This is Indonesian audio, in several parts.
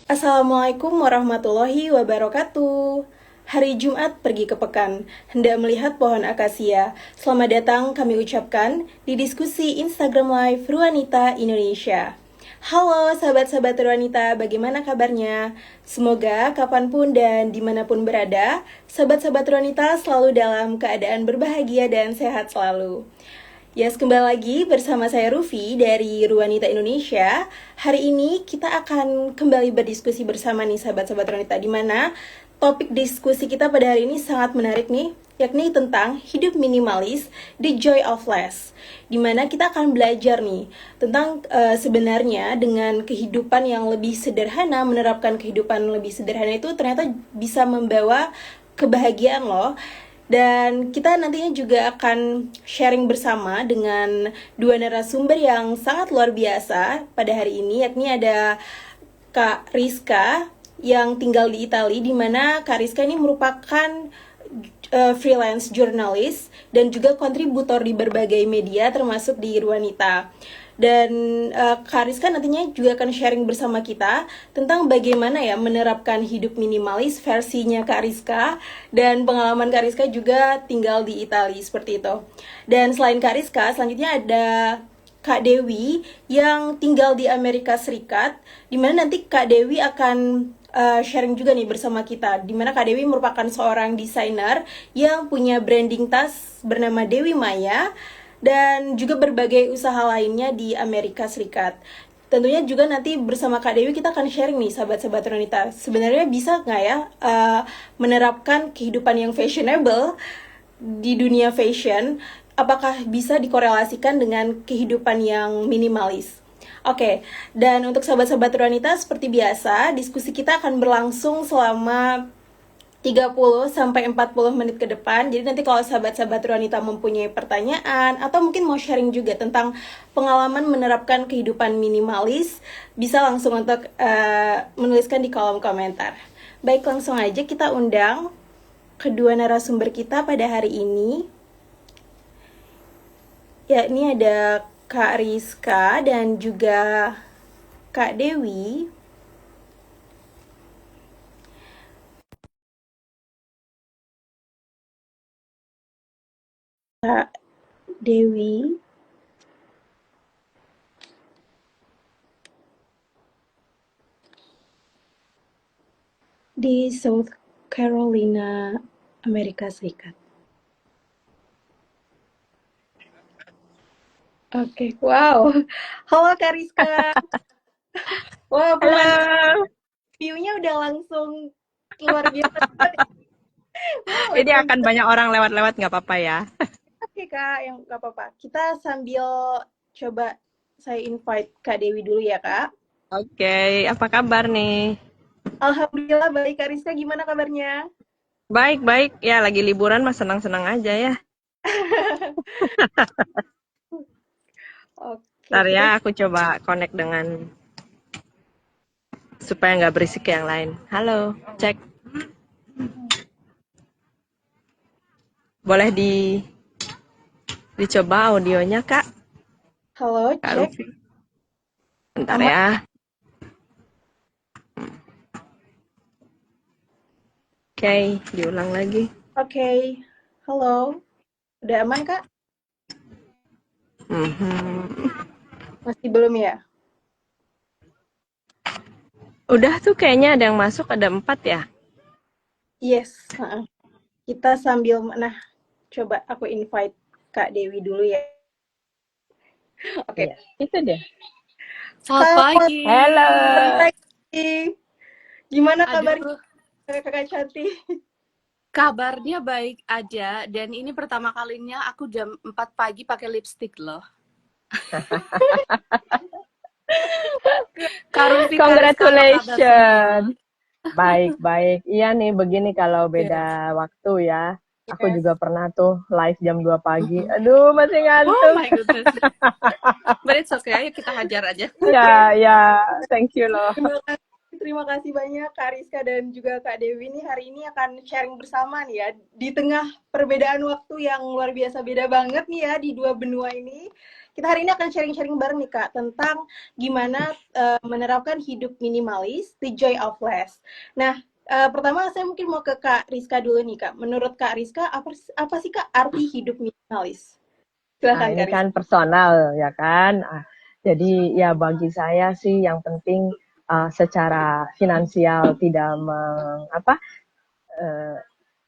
Assalamualaikum warahmatullahi wabarakatuh. Hari Jumat pergi ke pekan, hendak melihat pohon akasia. Selamat datang kami ucapkan di diskusi Instagram Live Ruanita Indonesia. Halo sahabat-sahabat Ruanita, bagaimana kabarnya? Semoga kapanpun dan dimanapun berada, sahabat-sahabat Ruanita selalu dalam keadaan berbahagia dan sehat selalu. Yes, kembali lagi bersama saya Rufi dari Ruanita Indonesia. Hari ini kita akan kembali berdiskusi bersama nih sahabat-sahabat Ruanita, di mana topik diskusi kita pada hari ini sangat menarik nih, yakni tentang hidup minimalis, the joy of less. Di mana kita akan belajar nih tentang sebenarnya dengan kehidupan yang lebih sederhana, menerapkan kehidupan lebih sederhana itu ternyata bisa membawa kebahagiaan loh. Dan kita nantinya juga akan sharing bersama dengan dua narasumber yang sangat luar biasa pada hari ini, yakni ada Kak Rizka yang tinggal di Italia, di mana Kak Rizka ini merupakan freelance jurnalis dan juga kontributor di berbagai media termasuk di Ruanita. Dan Kak Rizka nantinya juga akan sharing bersama kita tentang bagaimana ya menerapkan hidup minimalis versinya Kak Rizka, dan pengalaman Kak Rizka juga tinggal di Italia seperti itu. Dan selain Kak Rizka, selanjutnya ada Kak Dewi yang tinggal di Amerika Serikat, dimana nanti Kak Dewi akan sharing juga nih bersama kita, dimana Kak Dewi merupakan seorang desainer yang punya branding tas bernama Dewi Maya dan juga berbagai usaha lainnya di Amerika Serikat. Tentunya juga nanti bersama Kak Dewi kita akan sharing nih sahabat-sahabat Ronita, sebenarnya bisa nggak ya menerapkan kehidupan yang fashionable di dunia fashion, apakah bisa dikorelasikan dengan kehidupan yang minimalis. Oke, dan untuk sahabat-sahabat Ronita, seperti biasa, diskusi kita akan berlangsung selama 30 sampai 40 menit ke depan. Jadi nanti kalau sahabat-sahabat Ruanita mempunyai pertanyaan atau mungkin mau sharing juga tentang pengalaman menerapkan kehidupan minimalis, bisa langsung untuk menuliskan di kolom komentar. Baik, langsung aja kita undang kedua narasumber kita pada hari ini. Ya, ini ada Kak Rizka dan juga Kak Dewi. Kak Dewi. Di South Carolina, Amerika Serikat. Oke, wow. Halo Kak Rizka. Wah, Halo, view-nya udah langsung luar biasa. Wow, ini akan banyak orang lewat-lewat nggak apa-apa ya? oke Kak, yang nggak apa-apa. Kita sambil coba saya invite Kak Dewi dulu ya Kak. Oke, apa kabar nih? Alhamdulillah baik. Kak Rizka gimana kabarnya? Baik-baik, ya lagi liburan mah senang-senang aja ya. Oke, Ntar kita ya, aku coba connect dengan supaya nggak berisik yang lain. Halo, cek. Boleh dicoba audionya, Kak? halo, Kak cek. Rufi. Bentar Aman? ya. Oke, diulang lagi. Oke. Halo. Udah aman Kak? Mhm. Masih belum ya? Udah tuh kayaknya ada yang masuk, ada 4 ya? Yes. Kita sambil, nah, coba aku invite Kak Dewi dulu ya. Oke. Iya, itu deh. Selamat Selamat pagi. Halo. pagi. Gimana kabarnya Aduh, Kakak Cantik? kabarnya baik aja. Dan ini pertama kalinya aku jam 4 pagi pakai lipstick loh. Kak Rufi, Kak Rizka, apa kabar semua? Congratulations. Baik-baik. Iya nih, begini kalau Yes. beda waktu ya. Aku Yes. juga pernah tuh live jam 2 pagi. Mm-mm. Aduh, masih Oh ngantuk. my goodness. But it's okay, ayo kita hajar aja. Ya, Oke. ya. Thank you loh. Terima kasih banyak Kak Rizka dan juga Kak Dewi nih, hari ini akan sharing bersama nih ya, di tengah perbedaan waktu yang luar biasa beda banget nih ya di dua benua ini. Kita hari ini akan sharing-sharing bareng nih Kak tentang gimana menerapkan hidup minimalis, the joy of less. Nah, pertama saya mungkin mau ke Kak Rizka dulu nih Kak. Menurut Kak Rizka, apa sih Kak arti hidup minimalis? Nah, Silakan ini Kak kan Rizka. personal ya kan. Jadi ya bagi saya sih yang penting secara finansial eh,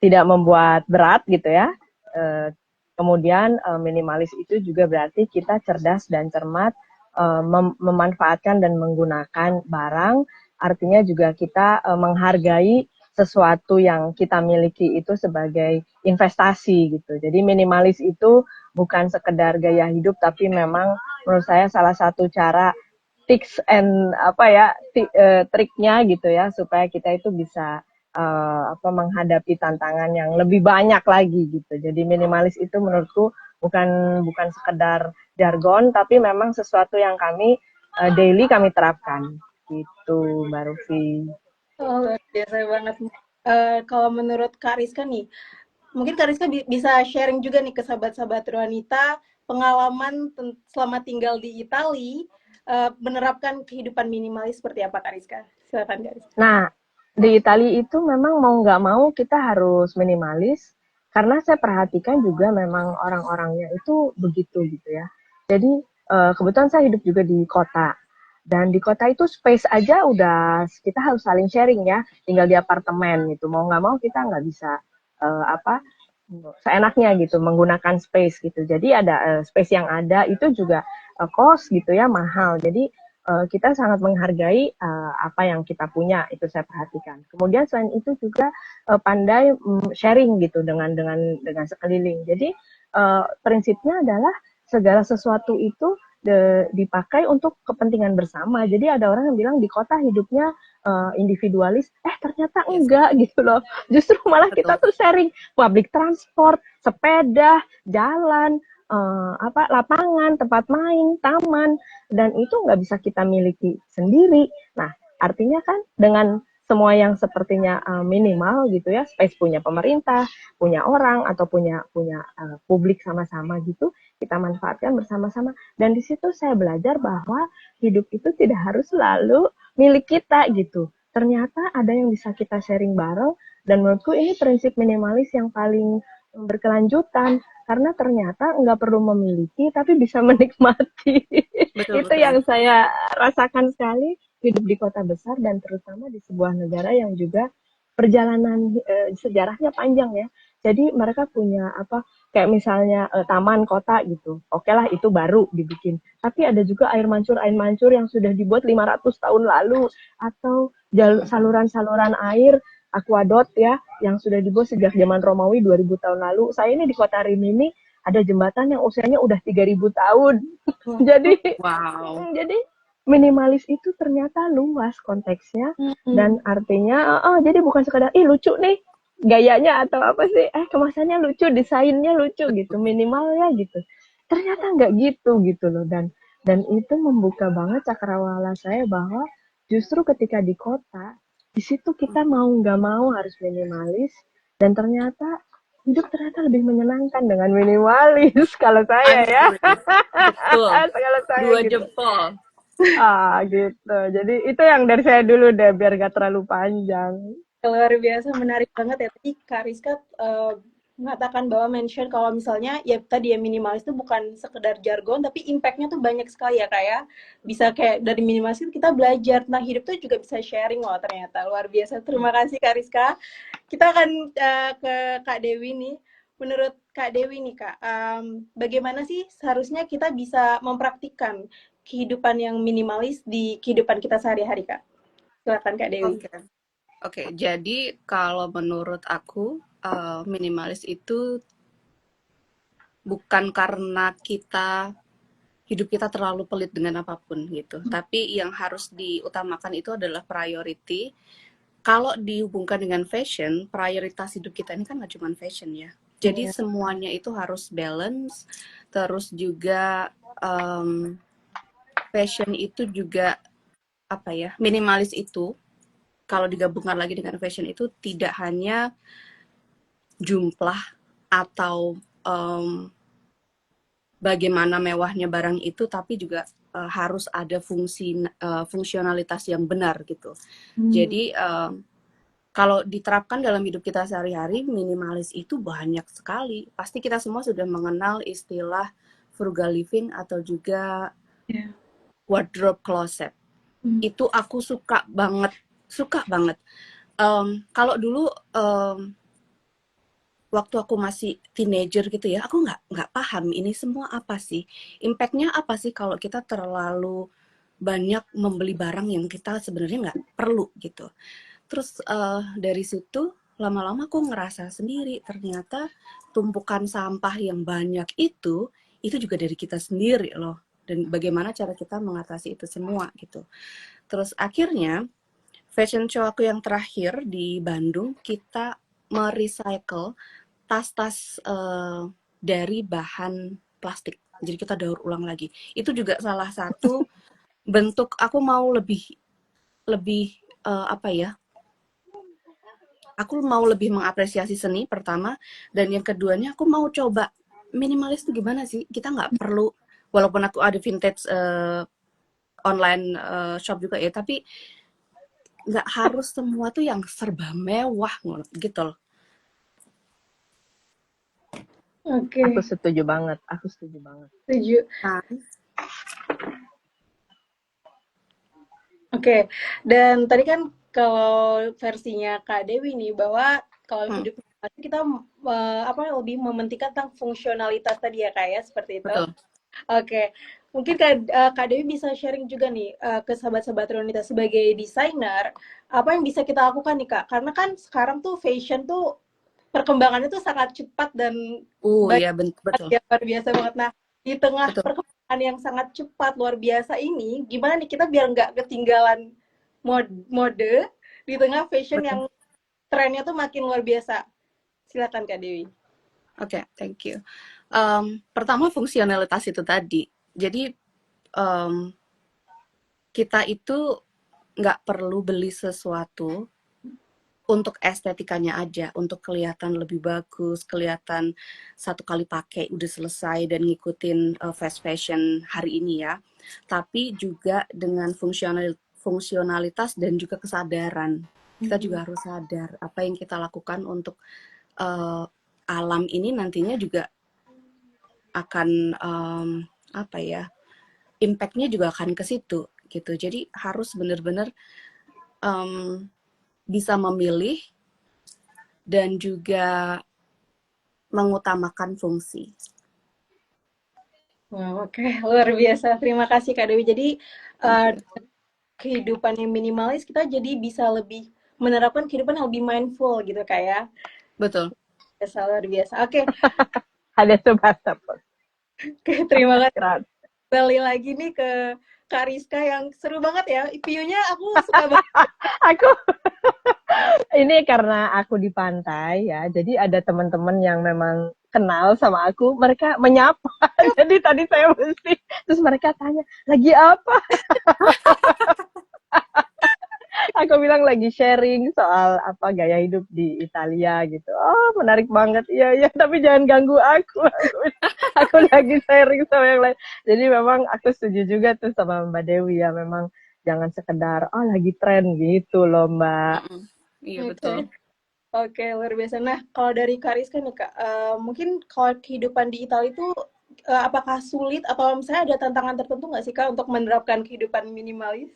tidak membuat berat gitu ya. Eh, Kemudian minimalis itu juga berarti kita cerdas dan cermat memanfaatkan dan menggunakan barang. Artinya juga kita menghargai sesuatu yang kita miliki itu sebagai investasi gitu. Jadi minimalis itu bukan sekedar gaya hidup, tapi memang menurut saya salah satu cara tips and triknya gitu ya supaya kita itu bisa menghadapi tantangan yang lebih banyak lagi gitu. Jadi minimalis itu menurutku bukan sekedar jargon, tapi memang sesuatu yang daily kami terapkan gitu, Mbak Rufi. Oh, luar biasa banget. Kalau menurut Kak Rizka nih, mungkin Kak Rizka bisa sharing juga nih ke sahabat-sahabat wanita pengalaman selama tinggal di Italia, menerapkan kehidupan minimalis seperti apa Kak Rizka? Silakan Kak Rizka. Nah, di Italia itu memang mau nggak mau kita harus minimalis, karena saya perhatikan juga memang orang-orangnya itu begitu gitu ya. Jadi kebetulan saya hidup juga di kota, dan di kota itu space aja udah kita harus saling sharing ya, tinggal di apartemen gitu. Mau nggak mau kita nggak bisa eh, apa seenaknya gitu menggunakan space gitu. Jadi ada space yang ada itu juga cost gitu ya, mahal. Jadi kita sangat menghargai apa yang kita punya, itu saya perhatikan. Kemudian selain itu juga pandai sharing gitu dengan sekeliling. Jadi prinsipnya adalah segala sesuatu itu dipakai untuk kepentingan bersama. Jadi ada orang yang bilang di kota hidupnya individualis, ternyata Yes, enggak gitu loh. Justru malah kita betul. tuh sharing public transport, sepeda, jalan, lapangan, tempat main, taman, dan itu nggak bisa kita miliki sendiri. Nah, artinya kan dengan semua yang sepertinya minimal gitu ya, space punya pemerintah, punya orang atau punya publik sama-sama gitu, kita manfaatkan bersama-sama. Dan di situ saya belajar bahwa hidup itu tidak harus selalu milik kita gitu. Ternyata ada yang bisa kita sharing bareng, dan menurutku ini prinsip minimalis yang paling berkelanjutan, karena ternyata nggak perlu memiliki tapi bisa menikmati. Betul, Itu betul. yang saya rasakan sekali hidup di kota besar, dan terutama di sebuah negara yang juga perjalanan sejarahnya panjang ya. Jadi mereka punya kayak misalnya taman kota gitu. Oke lah, itu baru dibikin. Tapi ada juga air mancur yang sudah dibuat 500 tahun lalu, atau saluran-saluran air aquadot ya yang sudah dibuat sejak zaman Romawi 2000 tahun lalu. Saya ini di kota Rimini ada jembatan yang usianya udah 3000 tahun. jadi Wow. jadi minimalis itu ternyata luas konteksnya, Hmm. dan artinya jadi bukan sekadar lucu nih gayanya atau apa sih, kemasannya lucu, desainnya lucu gitu, minimal ya gitu. Ternyata nggak gitu loh, dan itu membuka banget cakrawala saya bahwa justru ketika di kota, di situ kita mau nggak mau harus minimalis, dan ternyata hidup ternyata lebih menyenangkan dengan minimalis kalau saya ya. Agree. Betul. Kalau saya Dua gitu. jempol. Gitu. Jadi itu yang dari saya dulu deh, biar gak terlalu panjang. Luar biasa, menarik banget ya. Tadi Kak Rizka mengatakan bahwa mention kalau misalnya ya tadi ya minimalis itu bukan sekedar jargon, tapi impact-nya tuh banyak sekali ya Kak ya. Bisa kayak dari minimalis itu kita belajar tentang hidup tuh juga bisa sharing loh ternyata. Luar biasa. Terima kasih Kak Rizka. Kita akan ke Kak Dewi nih. Menurut Kak Dewi nih Kak, bagaimana sih seharusnya kita bisa mempraktikkan kehidupan yang minimalis di kehidupan kita sehari-hari Kak? Silakan Kak Dewi. Oke. Oke, jadi kalau menurut aku minimalis itu bukan karena hidup kita terlalu pelit dengan apapun gitu. Tapi yang harus diutamakan itu adalah priority. Kalau dihubungkan dengan fashion, prioritas hidup kita ini kan nggak cuma fashion ya. Jadi Iya. semuanya itu harus balance. Terus juga fashion itu juga apa ya? Minimalis itu kalau digabungkan lagi dengan fashion itu tidak hanya jumlah atau bagaimana mewahnya barang itu, tapi juga harus ada fungsionalitas yang benar gitu. Jadi kalau diterapkan dalam hidup kita sehari-hari, minimalis itu banyak sekali. Pasti kita semua sudah mengenal istilah frugal living atau juga wardrobe closet. Itu aku suka banget, suka banget. Kalau dulu waktu aku masih teenager gitu ya, aku nggak paham ini semua apa sih, impactnya apa sih kalau kita terlalu banyak membeli barang yang kita sebenarnya nggak perlu gitu. Terus dari situ lama-lama aku ngerasa sendiri ternyata tumpukan sampah yang banyak itu juga dari kita sendiri loh, dan bagaimana cara kita mengatasi itu semua gitu. Terus akhirnya fashion show aku yang terakhir di Bandung, kita merecycle tas-tas dari bahan plastik. Jadi kita daur ulang lagi. Itu juga salah satu bentuk aku mau lebih apa ya? Aku mau lebih mengapresiasi seni pertama, dan yang keduanya aku mau coba minimalis itu gimana sih? Kita nggak perlu, walaupun aku ada vintage online shop juga ya, tapi nggak harus semua tuh yang serba mewah gitu loh. Oke. Aku setuju banget. Setuju. Nah, Oke, dan tadi kan kalau versinya Kak Dewi nih, bahwa kalau hidup kita lebih mementingkan tentang fungsionalitas tadi ya Kak ya, seperti itu. betul. Oke, mungkin Kak Dewi bisa sharing juga nih ke sahabat-sahabat Runita sebagai desainer, apa yang bisa kita lakukan nih Kak? Karena kan sekarang tuh fashion tuh perkembangannya tuh sangat cepat dan Iya betul. ya, luar biasa banget. Nah, di tengah Betul. perkembangan yang sangat cepat luar biasa ini, gimana nih kita biar nggak ketinggalan mode di tengah fashion Betul. yang trennya tuh makin luar biasa? Silakan Kak Dewi. Oke, thank you. Pertama fungsionalitas itu tadi. Jadi kita itu nggak perlu beli sesuatu untuk estetikanya aja, untuk kelihatan lebih bagus, kelihatan satu kali pakai udah selesai dan ngikutin fast fashion hari ini ya. Tapi juga dengan fungsionalitas dan juga kesadaran. Kita juga harus sadar apa yang kita lakukan untuk alam ini nantinya juga akan apa ya, impact-nya juga akan ke situ gitu. Jadi harus benar-benar bisa memilih dan juga mengutamakan fungsi. Wow, oke, luar biasa. Terima kasih Kak Dewi. Jadi kehidupan yang minimalis, kita jadi bisa lebih menerapkan kehidupan yang lebih mindful gitu Kak ya. Betul. Biasa, luar biasa. Oke. Ada sebab. Oke, terima kasih. Balik lagi nih ke Kak Rizka yang seru banget ya. View-nya aku suka banget. Aku ini karena aku di pantai ya, jadi ada teman-teman yang memang kenal sama aku, mereka menyapa. Jadi tadi saya mesti, terus mereka tanya, lagi apa? Aku bilang lagi sharing soal apa gaya hidup di Italia gitu. Oh, menarik banget. Iya, tapi jangan ganggu aku. Aku lagi sharing sama yang lain. Jadi memang aku setuju juga tuh sama Mbak Dewi ya, memang jangan sekedar lagi tren gitu loh, Mbak. Iya betul. Oke, luar biasa. Nah, kalau dari Kak Rizka nih Kak, mungkin kalau kehidupan di Italia itu apakah sulit atau misalnya ada tantangan tertentu nggak sih Kak untuk menerapkan kehidupan minimalis?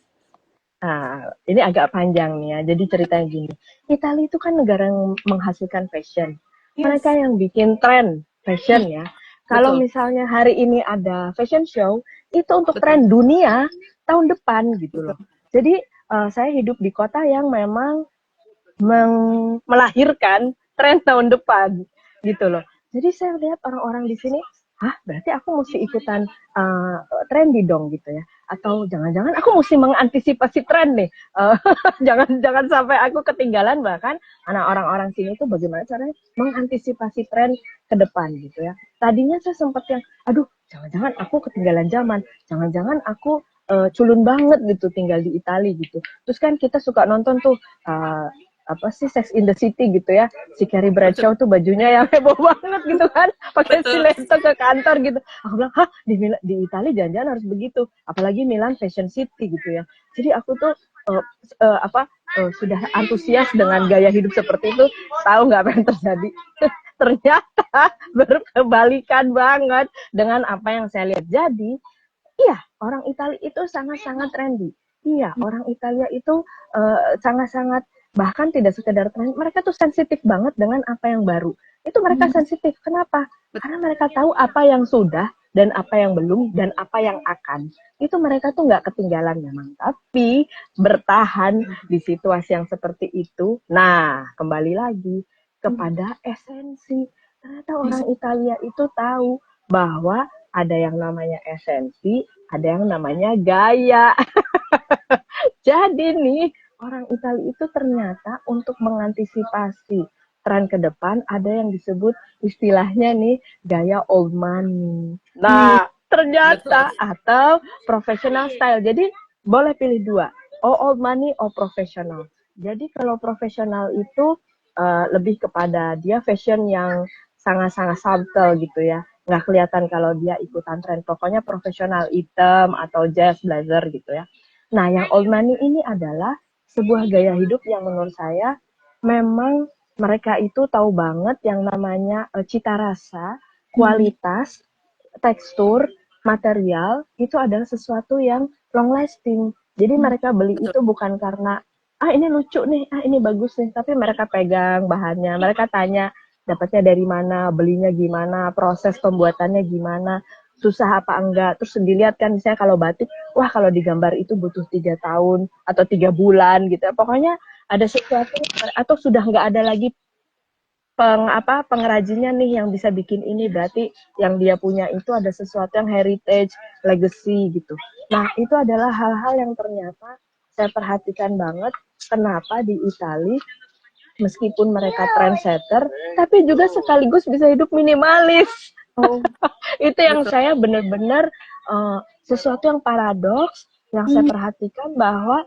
Nah, ini agak panjang nih ya. Jadi ceritanya gini, Italia itu kan negara yang menghasilkan fashion. Mereka yang bikin tren fashion ya. Kalau misalnya hari ini ada fashion show, itu untuk tren dunia tahun depan gitu loh. Jadi saya hidup di kota yang memang melahirkan tren tahun depan gitu loh. Jadi saya lihat orang-orang di sini, berarti aku mesti ikutan trendy dong gitu ya. Atau jangan-jangan aku mesti mengantisipasi tren nih. Jangan sampai aku ketinggalan, bahkan anak orang-orang sini tuh bagaimana caranya mengantisipasi tren ke depan gitu ya. Tadinya saya sempat yang, aduh, jangan-jangan aku ketinggalan zaman. Jangan-jangan aku culun banget gitu tinggal di Italia gitu. Terus kan kita suka nonton tuh apa sih Sex in the City gitu ya, si Carrie Betul, Bradshaw tuh bajunya yang heboh banget gitu kan, pakai betul. stiletto ke kantor gitu. Aku bilang, hah, di Italia jangan-jangan harus begitu, apalagi Milan Fashion City gitu ya. Jadi aku tuh uh, sudah antusias dengan gaya hidup seperti itu, tahu nggak apa yang terjadi? Ternyata berkebalikan banget dengan apa yang saya lihat. Jadi iya, orang Italia itu sangat-sangat trendy. Iya, orang Italia itu sangat-sangat bahkan tidak sekedar tren, mereka tuh sensitif banget dengan apa yang baru. Itu mereka sensitif. Kenapa? Karena mereka tahu apa yang sudah dan apa yang belum dan apa yang akan. Itu mereka tuh nggak ketinggalan memang. Tapi bertahan di situasi yang seperti itu. Nah, kembali lagi kepada esensi. Ternyata orang Italia itu tahu bahwa ada yang namanya esensi, ada yang namanya gaya. Jadi nih, orang Italia itu ternyata untuk mengantisipasi tren ke depan ada yang disebut istilahnya nih gaya old money. Hmm, Nah, betul. ternyata atau professional style. Jadi boleh pilih dua, old money or professional. Jadi kalau profesional itu lebih kepada dia fashion yang sangat-sangat subtle gitu ya. Nggak kelihatan kalau dia ikutan tren. Pokoknya profesional item atau jazz blazer gitu ya. Nah, yang old money ini adalah sebuah gaya hidup yang menurut saya memang mereka itu tahu banget yang namanya cita rasa, kualitas, tekstur, material itu adalah sesuatu yang long lasting. Jadi mereka beli Betul. itu bukan karena ini lucu nih, ini bagus nih, tapi mereka pegang bahannya, mereka tanya dapatnya dari mana, belinya gimana, proses pembuatannya gimana, susah apa enggak. Terus dilihat kan misalnya kalau batik, wah kalau digambar itu butuh 3 tahun atau 3 bulan gitu. Pokoknya ada sesuatu atau sudah nggak ada lagi pengrajinnya nih yang bisa bikin ini, berarti yang dia punya itu ada sesuatu yang heritage, legacy gitu. Nah, itu adalah hal-hal yang ternyata saya perhatikan banget kenapa di Italia meskipun mereka trendsetter tapi juga sekaligus bisa hidup minimalis. Oh, Itu yang betul. saya benar-benar sesuatu yang paradoks yang saya perhatikan bahwa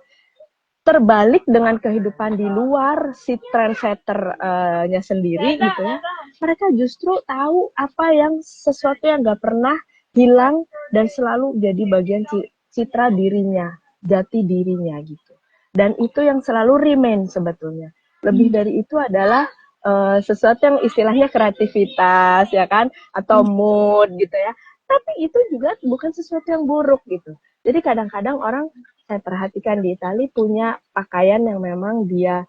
terbalik dengan kehidupan di luar si trendsetter-nya sendiri gitu ya. Mereka justru tahu apa yang sesuatu yang nggak pernah hilang dan selalu jadi bagian citra dirinya, jati dirinya gitu. Dan itu yang selalu remain sebetulnya. Lebih dari itu adalah sesuatu yang istilahnya kreativitas ya kan atau mood gitu ya. Tapi itu juga bukan sesuatu yang buruk gitu. Jadi kadang-kadang orang saya perhatikan di Italia punya pakaian yang memang dia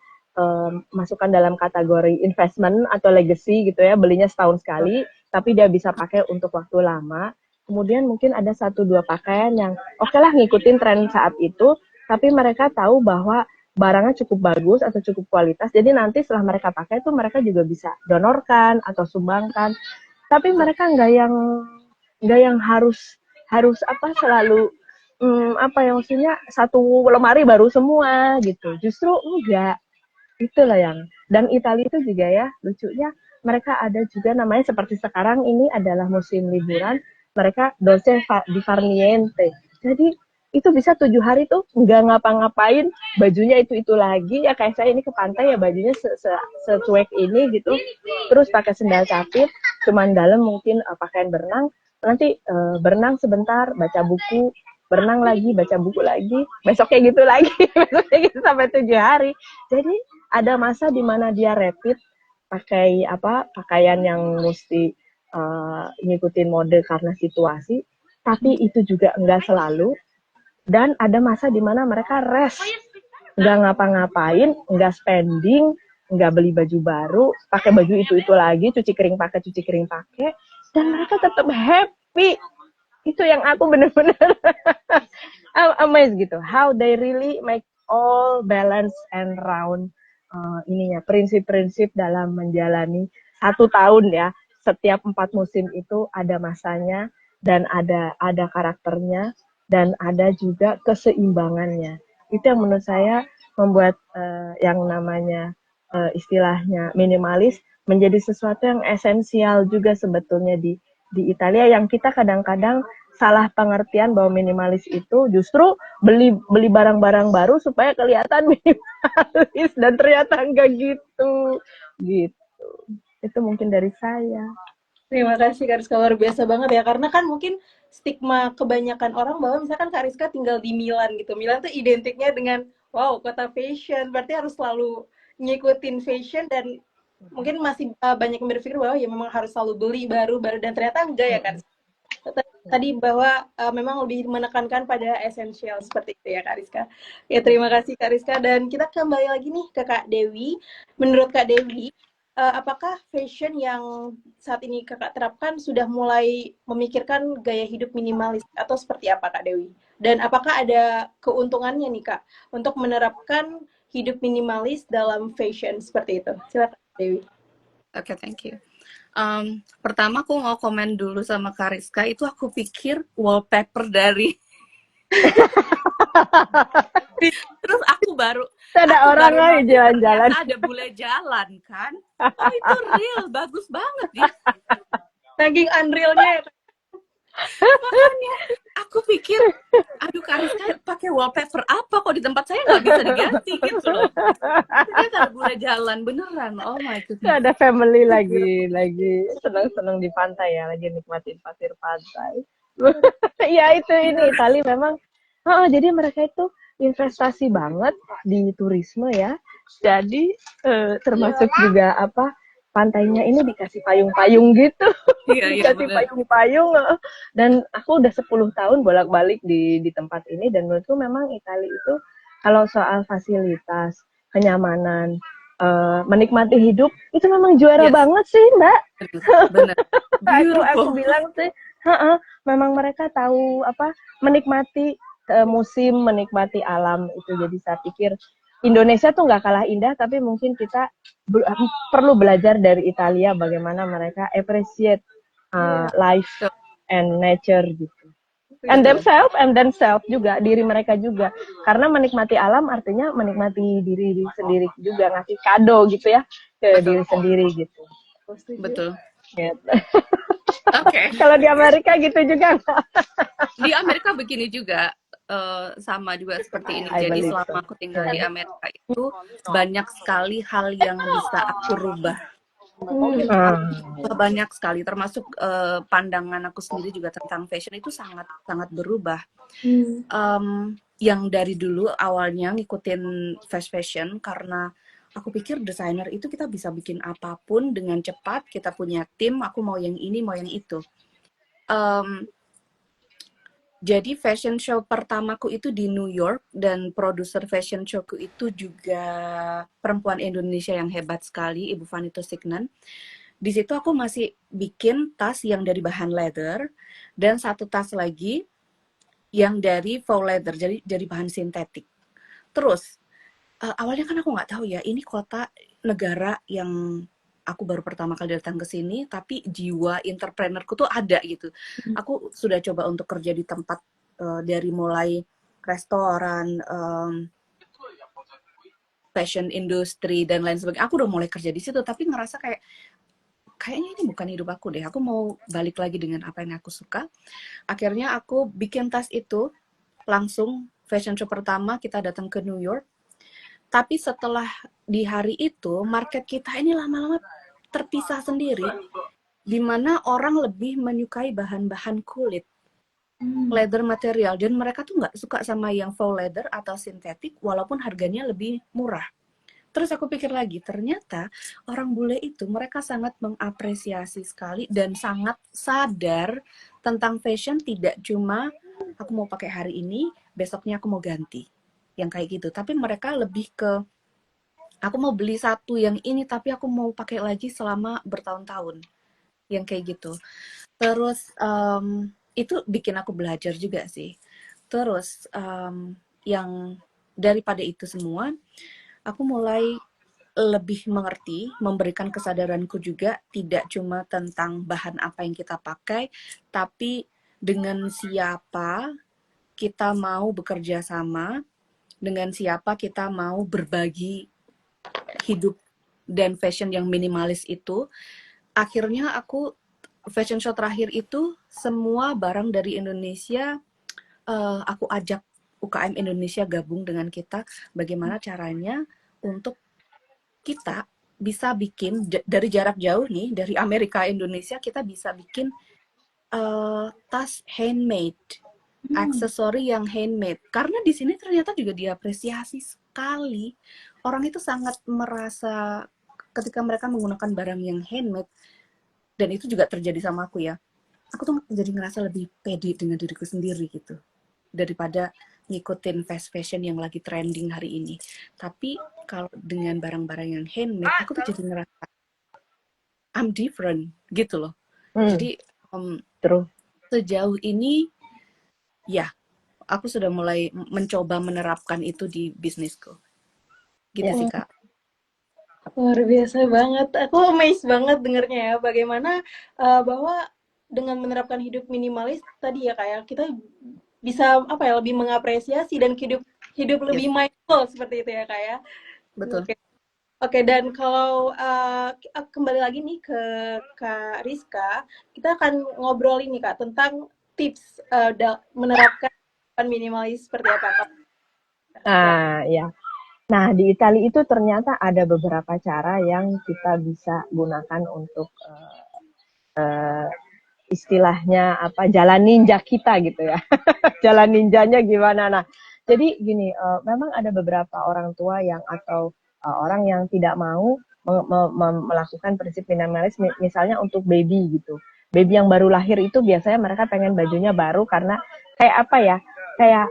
masukkan dalam kategori investment atau legacy gitu ya, belinya setahun sekali, tapi dia bisa pakai untuk waktu lama. Kemudian mungkin ada 1-2 pakaian yang oke lah ngikutin tren saat itu, tapi mereka tahu bahwa barangnya cukup bagus atau cukup kualitas, jadi nanti setelah mereka pakai itu mereka juga bisa donorkan atau sumbangkan. Tapi mereka nggak yang harus harus apa selalu apa yang maksudnya satu lemari baru semua gitu. Justru enggak. Itulah yang dan Italia itu juga ya lucunya mereka ada juga namanya seperti sekarang ini adalah musim liburan, mereka dolce di farniente. Jadi itu bisa 7 hari tuh nggak ngapa-ngapain, bajunya itu lagi ya kayak saya ini ke pantai ya bajunya secuek ini gitu, terus pakai sendal capit, cuman dalam mungkin pakaian berenang, nanti berenang sebentar, baca buku, berenang lagi, baca buku lagi, besoknya gitu lagi, besoknya gitu sampai 7 hari. Jadi ada masa di mana dia rapid pakai pakaian yang mesti ngikutin mode karena situasi, tapi itu juga enggak selalu. Dan ada masa di mana mereka rest, nggak ngapa-ngapain, nggak spending, nggak beli baju baru, pakai baju itu lagi, cuci kering pakai, dan mereka tetap happy. Itu yang aku bener-bener amazed gitu, how they really make all balance and round ininya prinsip-prinsip dalam menjalani 1 tahun ya. Setiap 4 musim itu ada masanya dan ada karakternya dan ada juga keseimbangannya. Itu yang menurut saya membuat yang namanya istilahnya minimalis menjadi sesuatu yang esensial juga sebetulnya di Italia yang kita kadang-kadang salah pengertian bahwa minimalis itu justru beli beli barang-barang baru supaya kelihatan minimalis dan ternyata enggak gitu. Gitu. Itu mungkin dari saya. Terima kasih Kak Rizka, luar biasa banget ya. Karena kan mungkin stigma kebanyakan orang bahwa misalkan Kak Rizka tinggal di Milan gitu. Milan tuh identiknya dengan, wow, kota fashion. Berarti harus selalu ngikutin fashion dan mungkin masih banyak yang berpikir bahwa ya memang harus selalu beli baru-baru. Dan ternyata enggak ya Kak. Tadi bahwa memang lebih menekankan pada esensial seperti itu ya Kak Rizka. Ya terima kasih Kak Rizka. Dan kita kembali lagi nih ke Kak Dewi. Menurut Kak Dewi, apakah fashion yang saat ini Kakak terapkan sudah mulai memikirkan gaya hidup minimalis atau seperti apa Kak Dewi? Dan apakah ada keuntungannya nih Kak untuk menerapkan hidup minimalis dalam fashion seperti itu? Silakan Kak Dewi. Oke, thank you. Pertama aku mau komen dulu sama Kariska, itu aku pikir wallpaper dari terus aku baru Ada orang lagi ngerti jalan-jalan. ternyata ada bule jalan kan. Oh itu real, bagus banget ya. Saking unreal-nya ya Kak. Makanya aku pikir, aduh Kariska pakai wallpaper apa kok di tempat saya nggak bisa diganti gitu loh. Ternyata ada bule jalan beneran. Oh my goodness. Ada family lagi senang-senang di pantai ya, lagi nikmatin pasir pantai. Ya itu ini Itali memang. Jadi mereka itu investasi banget di turisme ya. Jadi termasuk juga apa pantainya ini dikasih payung-payung gitu. Iya, Dikasih bener. payung-payung. Dan aku udah 10 tahun bolak-balik di tempat ini dan menurutku memang Itali itu kalau soal fasilitas, kenyamanan, menikmati hidup itu memang juara Yes, banget sih Mbak. bener. aku Beautiful. bilang sih, memang mereka tahu apa menikmati musim, menikmati alam itu. Jadi saya pikir Indonesia tuh nggak kalah indah, tapi mungkin kita perlu belajar dari Italia bagaimana mereka appreciate life Betul, and nature gitu. And betul. themselves juga, diri mereka juga. Karena menikmati alam artinya menikmati diri sendiri juga, ngasih kado gitu ya ke Betul, diri sendiri gitu. betul. Gitu. Oke. Kalau di Amerika gitu juga nggak? Di Amerika begini juga, sama juga seperti ini. I Jadi believe selama so. aku tinggal di Amerika itu banyak sekali hal yang bisa aku rubah. Aku banyak sekali, termasuk pandangan aku sendiri juga tentang fashion itu sangat sangat berubah. Yang dari dulu awalnya ngikutin fast fashion karena aku pikir desainer itu kita bisa bikin apapun dengan cepat, kita punya tim, aku mau yang ini, mau yang itu. Jadi fashion show pertamaku itu di New York dan produser fashion showku itu juga perempuan Indonesia yang hebat sekali, Ibu Fanny Tusiknen. Di situ aku masih bikin tas yang dari bahan leather dan satu tas lagi yang dari faux leather, jadi bahan sintetik. Terus awalnya kan aku nggak tahu ya, ini kota negara yang aku baru pertama kali datang ke sini, tapi jiwa entrepreneurku tuh ada gitu. Aku sudah coba untuk kerja di tempat dari mulai restoran, fashion industry dan lain sebagainya. Aku udah mulai kerja di situ, tapi ngerasa kayaknya ini bukan hidup aku deh. Aku mau balik lagi dengan apa yang aku suka. Akhirnya aku bikin tas itu langsung fashion show pertama kita datang ke New York. Tapi setelah di hari itu, market kita ini lama-lama terpisah sendiri, di mana orang lebih menyukai bahan-bahan kulit, leather material, dan mereka tuh nggak suka sama yang faux leather atau sintetik, walaupun harganya lebih murah. Terus aku pikir lagi, ternyata orang bule itu mereka sangat mengapresiasi sekali dan sangat sadar tentang fashion, tidak cuma aku mau pakai hari ini, besoknya aku mau ganti. Yang kayak gitu, tapi mereka lebih ke aku mau beli satu yang ini tapi aku mau pakai lagi selama bertahun-tahun, yang kayak gitu. Terus itu bikin aku belajar juga sih. Terus yang daripada itu semua, aku mulai lebih mengerti, memberikan kesadaranku juga tidak cuma tentang bahan apa yang kita pakai, tapi dengan siapa kita mau bekerja sama, dengan siapa kita mau berbagi hidup dan fashion yang minimalis itu. Akhirnya aku fashion show terakhir itu semua barang dari Indonesia, aku ajak UKM Indonesia gabung dengan kita, bagaimana caranya untuk kita bisa bikin dari jarak jauh nih, dari Amerika Indonesia kita bisa bikin tas handmade, aksesori yang handmade. Karena di sini ternyata juga diapresiasi sekali. Orang itu sangat merasa ketika mereka menggunakan barang yang handmade, dan itu juga terjadi sama aku ya. Aku tuh jadi ngerasa lebih pede dengan diriku sendiri gitu, daripada ngikutin fast fashion yang lagi trending hari ini. Tapi kalau dengan barang-barang yang handmade, aku tuh jadi ngerasa I'm different gitu loh. Jadi True. sejauh ini ya aku sudah mulai mencoba menerapkan itu di bisnisku. Gitu sih Kak. Luar biasa banget. Aku amazed banget dengernya ya. Bagaimana bahwa dengan menerapkan hidup minimalis tadi ya kayak kita bisa apa ya lebih mengapresiasi dan hidup lebih mindful seperti itu ya kayak. Betul. Oke, dan kalau kembali lagi nih ke Kak Rizka, kita akan ngobrol ini Kak tentang tips menerapkan minimalis seperti apa Kak? Ya. Nah, di Italia itu ternyata ada beberapa cara yang kita bisa gunakan untuk istilahnya apa jalan ninja kita gitu ya. Jalan ninjanya gimana? Nah, jadi gini, memang ada beberapa orang tua yang atau orang yang tidak mau melakukan prinsip minimalis, misalnya untuk baby gitu. Baby yang baru lahir itu biasanya mereka pengen bajunya baru karena kayak apa ya? Kayak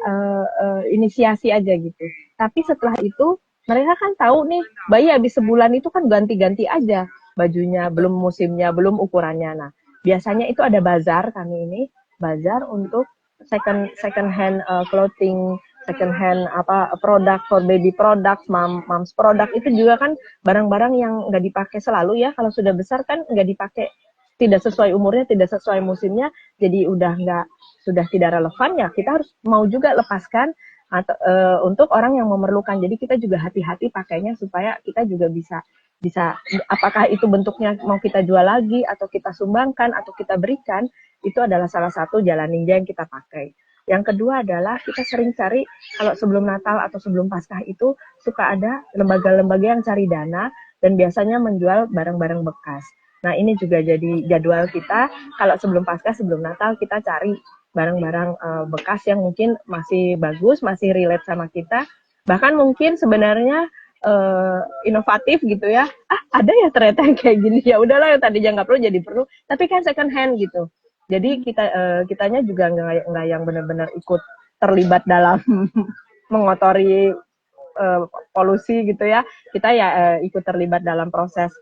inisiasi aja gitu. Tapi setelah itu mereka kan tahu nih bayi habis sebulan itu kan ganti-ganti aja bajunya, belum musimnya, belum ukurannya. Nah, biasanya itu ada bazar kami ini, bazar untuk second hand clothing, second hand apa produk for baby products, moms product itu juga kan barang-barang yang nggak dipakai selalu ya. Kalau sudah besar kan nggak dipakai, tidak sesuai umurnya, tidak sesuai musimnya, jadi sudah tidak relevan ya. Kita harus mau juga lepaskan atau untuk orang yang memerlukan. Jadi kita juga hati-hati pakainya supaya kita juga bisa apakah itu bentuknya mau kita jual lagi atau kita sumbangkan atau kita berikan, itu adalah salah satu jalan ninja yang kita pakai. Yang kedua adalah kita sering cari kalau sebelum Natal atau sebelum Paskah itu suka ada lembaga-lembaga yang cari dana dan biasanya menjual barang-barang bekas. Nah, ini juga jadi jadwal kita kalau sebelum Paskah, sebelum Natal kita cari barang-barang bekas yang mungkin masih bagus, masih relate sama kita. Bahkan mungkin sebenarnya inovatif gitu ya. Ada ya ternyata yang kayak gini. Ya udahlah yang tadinya nggak perlu jadi perlu. Tapi kan second hand gitu. Jadi kitanya juga nggak yang benar-benar ikut terlibat dalam mengotori polusi gitu ya. Kita ya ikut terlibat dalam proses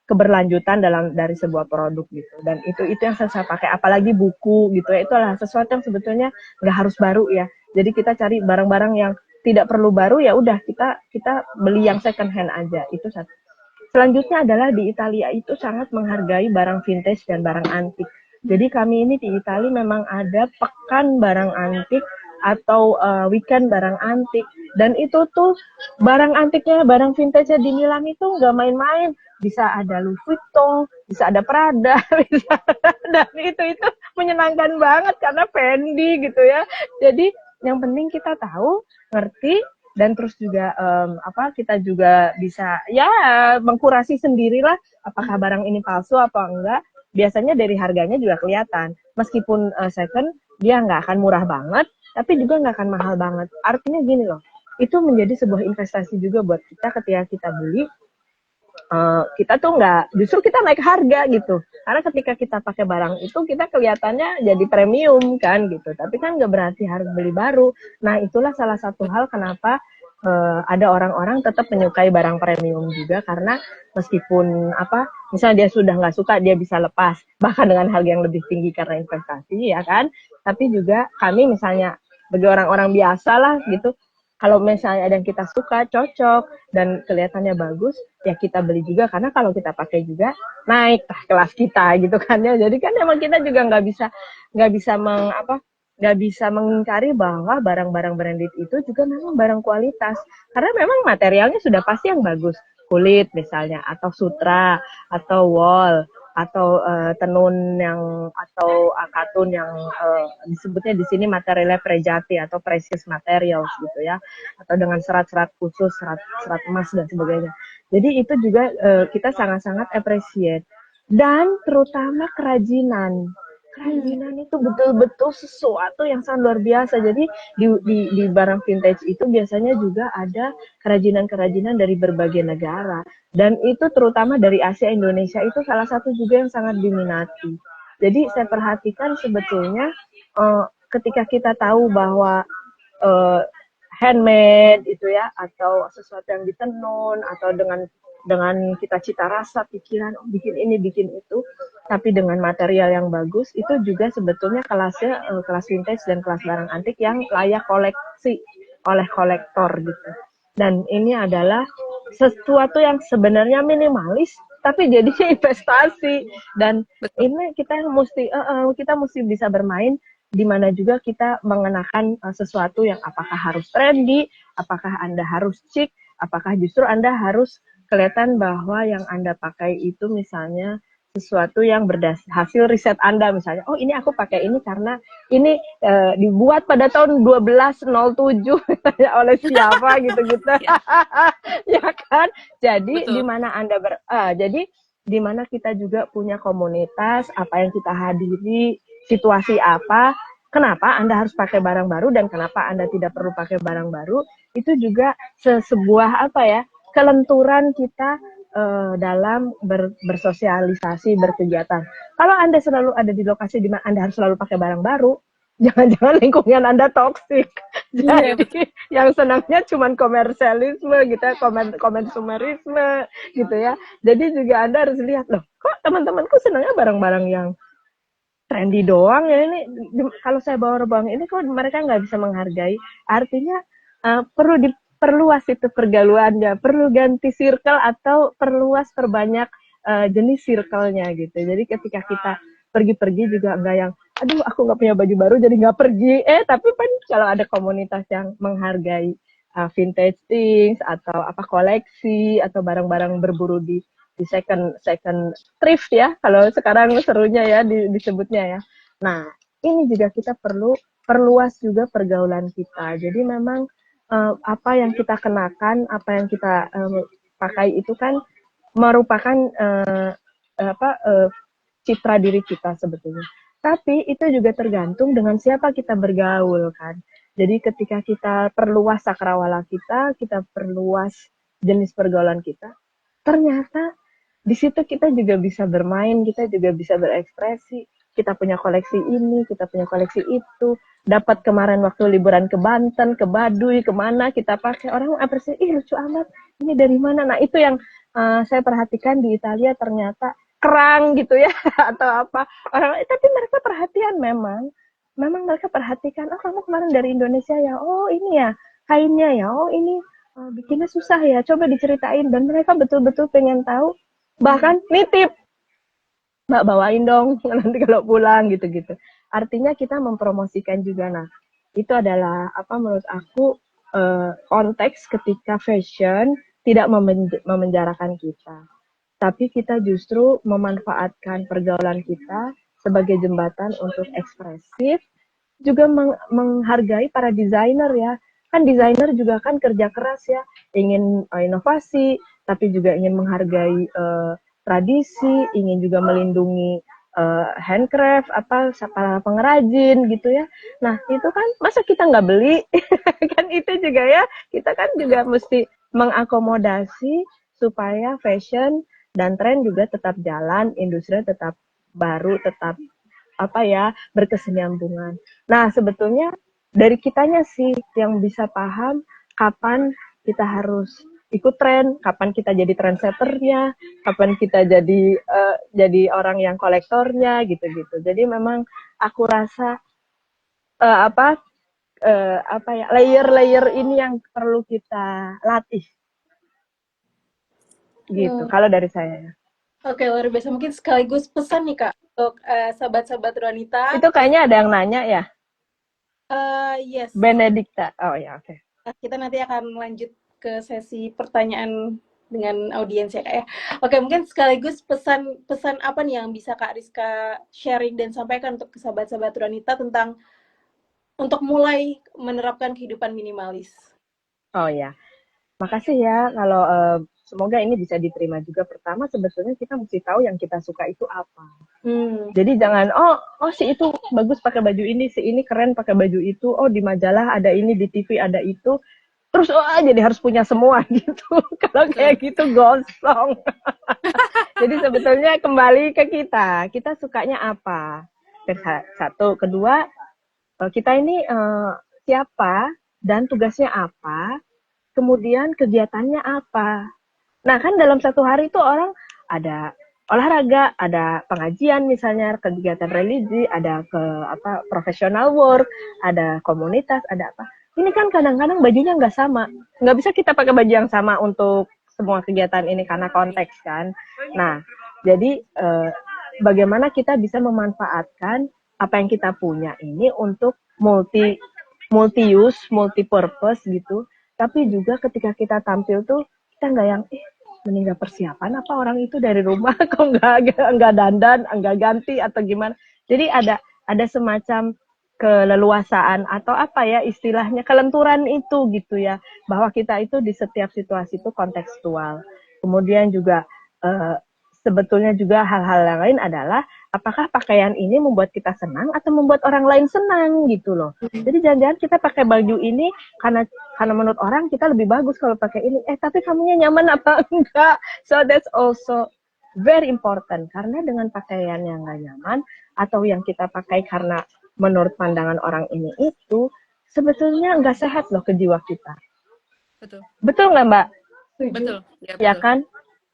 keberlanjutan dari sebuah produk gitu. Dan itu yang saya pakai. Apalagi buku gitu ya. Itu adalah sesuatu yang sebetulnya nggak harus baru ya. Jadi kita cari barang-barang yang tidak perlu baru, ya udah kita beli yang second hand aja. Itu satu. Selanjutnya adalah di Italia itu sangat menghargai barang vintage dan barang antik. Jadi kami ini di Italia memang ada pekan barang antik atau weekend barang antik. Dan itu tuh barang antiknya, barang vintage-nya di Milan itu nggak main-main. Bisa ada Louis Vuitton, bisa ada Prada, dan itu menyenangkan banget karena Fendi gitu ya. Jadi yang penting kita tahu, ngerti, dan terus juga kita juga bisa ya mengkurasi sendirilah apakah barang ini palsu apa enggak. Biasanya dari harganya juga kelihatan. Meskipun second, dia nggak akan murah banget, tapi juga nggak akan mahal banget. Artinya gini loh, itu menjadi sebuah investasi juga buat kita ketika kita beli. Kita tuh justru kita naik harga gitu. Karena ketika kita pakai barang itu kita kelihatannya jadi premium kan gitu. Tapi kan nggak berarti harus beli baru. Nah, itulah salah satu hal kenapa ada orang-orang tetap menyukai barang premium juga, karena meskipun misalnya dia sudah nggak suka, dia bisa lepas bahkan dengan harga yang lebih tinggi karena investasi ya kan. Tapi juga kami misalnya bagi orang-orang biasa lah gitu, kalau misalnya ada yang kita suka, cocok, dan kelihatannya bagus, ya kita beli juga. Karena kalau kita pakai juga, naik kelas kita gitu kan ya. Jadi kan emang kita juga nggak bisa mengingkari bahwa barang-barang branded itu juga memang barang kualitas. Karena memang materialnya sudah pasti yang bagus. Kulit misalnya, atau sutra, atau wool, atau tenun yang atau katun yang disebutnya di sini materialnya prejati atau precious materials gitu ya, atau dengan serat-serat khusus, serat emas dan sebagainya. Jadi itu juga kita sangat-sangat appreciate, dan terutama kerajinan. Kerajinan itu betul-betul sesuatu yang sangat luar biasa. Jadi di barang vintage itu biasanya juga ada kerajinan-kerajinan dari berbagai negara. Dan itu terutama dari Asia, Indonesia itu salah satu juga yang sangat diminati. Jadi saya perhatikan sebetulnya ketika kita tahu bahwa uh, handmade itu ya, atau sesuatu yang ditenun, atau dengan kita cita rasa pikiran bikin ini bikin itu, tapi dengan material yang bagus, itu juga sebetulnya kelasnya kelas vintage dan kelas barang antik yang layak koleksi oleh kolektor gitu. Dan ini adalah sesuatu yang sebenarnya minimalis tapi jadinya investasi, dan Betul. ini kita mesti bisa bermain di mana juga kita mengenakan sesuatu yang apakah harus trendy, apakah Anda harus chic, apakah justru Anda harus kelihatan bahwa yang Anda pakai itu misalnya sesuatu yang hasil riset Anda, misalnya, oh ini aku pakai ini karena ini dibuat pada tahun 1207 oleh siapa gitu-gitu. Ya, Ya kan? Jadi betul. jadi di mana kita juga punya komunitas, apa yang kita hadiri, situasi apa, kenapa Anda harus pakai barang baru dan kenapa Anda tidak perlu pakai barang baru, itu juga sebuah apa ya, kelenturan kita dalam bersosialisasi, berkegiatan. Kalau Anda selalu ada di lokasi di mana Anda harus selalu pakai barang baru, jangan-jangan lingkungan Anda toksik. Iya, betul. Jadi yang senangnya cuma komersialisme gitu ya, konsumerisme gitu ya. Jadi juga Anda harus lihat, loh, kok teman-temanku senangnya barang-barang yang trendy doang ya, ini kalau saya bawa barang ini kok mereka nggak bisa menghargai. Artinya perlu diperluas itu pergaulannya, perlu ganti circle atau perbanyak jenis circle-nya gitu. Jadi ketika kita pergi-pergi juga nggak yang, aduh aku nggak punya baju baru jadi nggak pergi. Tapi kan kalau ada komunitas yang menghargai vintage things atau apa koleksi atau barang-barang berburu di second thrift ya, kalau sekarang serunya ya disebutnya ya. Nah, ini juga kita perlu perluas juga pergaulan kita. Jadi memang apa yang kita kenakan, apa yang kita pakai itu kan merupakan citra diri kita sebetulnya. Tapi itu juga tergantung dengan siapa kita bergaul kan. Jadi ketika kita perluas cakrawala kita perluas jenis pergaulan kita, ternyata di situ kita juga bisa bermain, kita juga bisa berekspresi. Kita punya koleksi ini, kita punya koleksi itu. Dapat kemarin waktu liburan ke Banten, ke Baduy, kemana kita pakai, orang apresiasi, ih lucu amat, ini dari mana? Nah itu yang saya perhatikan di Italia, ternyata kerang gitu ya, atau apa. Tapi mereka perhatian memang mereka perhatikan, oh kamu kemarin dari Indonesia ya, oh ini ya kainnya ya, oh ini bikinnya susah ya, coba diceritain. Dan mereka betul-betul pengen tahu, bahkan nitip, Mbak bawain dong nanti kalau pulang gitu-gitu. Artinya kita mempromosikan juga. Nah, itu adalah apa menurut aku konteks ketika fashion tidak memenjarakan kita, tapi kita justru memanfaatkan pergaulan kita sebagai jembatan untuk ekspresif, juga menghargai para desainer ya. Kan desainer juga kan kerja keras ya, ingin inovasi, tapi juga ingin menghargai tradisi, ingin juga melindungi handcraft, apa para pengrajin gitu ya. Nah itu kan masa kita nggak beli, kan itu juga ya, kita kan juga mesti mengakomodasi supaya fashion dan tren juga tetap jalan, industri tetap baru, tetap apa ya, berkesinambungan. Nah sebetulnya dari kitanya sih yang bisa paham kapan kita harus ikut tren, kapan kita jadi trendsetternya, kapan kita jadi orang yang kolektornya gitu-gitu. Jadi memang aku rasa uh, apa apa ya, layer-layer ini yang perlu kita latih gitu. Kalau dari saya. Oke, luar biasa. Mungkin sekaligus pesan nih Kak untuk sahabat-sahabat wanita. Itu kayaknya ada yang nanya ya, Yes, Benedikta. Oh ya, oke. kita nanti akan lanjut ke sesi pertanyaan dengan audiens ya Kak ya. Oke, mungkin sekaligus pesan apa nih yang bisa Kak Rizka sharing dan sampaikan untuk sahabat-sahabat Ruanita tentang untuk mulai menerapkan kehidupan minimalis. Oh ya, makasih ya kalau semoga ini bisa diterima juga. Pertama sebetulnya kita mesti tahu yang kita suka itu apa. Jadi jangan si itu bagus pakai baju ini, si ini keren pakai baju itu, di majalah ada ini, di TV ada itu. Terus jadi harus punya semua gitu. Kalau kayak gitu gosong. Jadi sebetulnya kembali ke kita sukanya apa? Satu, kedua kita ini siapa dan tugasnya apa, kemudian kegiatannya apa. Nah kan dalam satu hari itu orang ada olahraga, ada pengajian misalnya, kegiatan religi, ada professional work, ada komunitas, ada apa. Ini kan kadang-kadang bajunya nggak sama, nggak bisa kita pakai baju yang sama untuk semua kegiatan ini karena konteks kan. Nah jadi bagaimana kita bisa memanfaatkan apa yang kita punya ini untuk multi use, multi purpose gitu. Tapi juga ketika kita tampil tuh kita nggak yang meninggal persiapan apa orang itu dari rumah kok nggak dandan, nggak ganti atau gimana. Jadi ada semacam keleluasaan atau apa ya istilahnya kelenturan itu gitu ya, bahwa kita itu di setiap situasi itu kontekstual. Kemudian juga sebetulnya juga hal-hal yang lain adalah apakah pakaian ini membuat kita senang atau membuat orang lain senang gitu loh. Jadi jangan-jangan kita pakai baju ini karena menurut orang kita lebih bagus kalau pakai ini. Tapi kamunya nyaman apa enggak? So that's also very important. Karena dengan pakaian yang nggak nyaman atau yang kita pakai karena menurut pandangan orang ini itu sebetulnya nggak sehat loh ke jiwa kita. Betul nggak Mbak? Betul. Ya kan?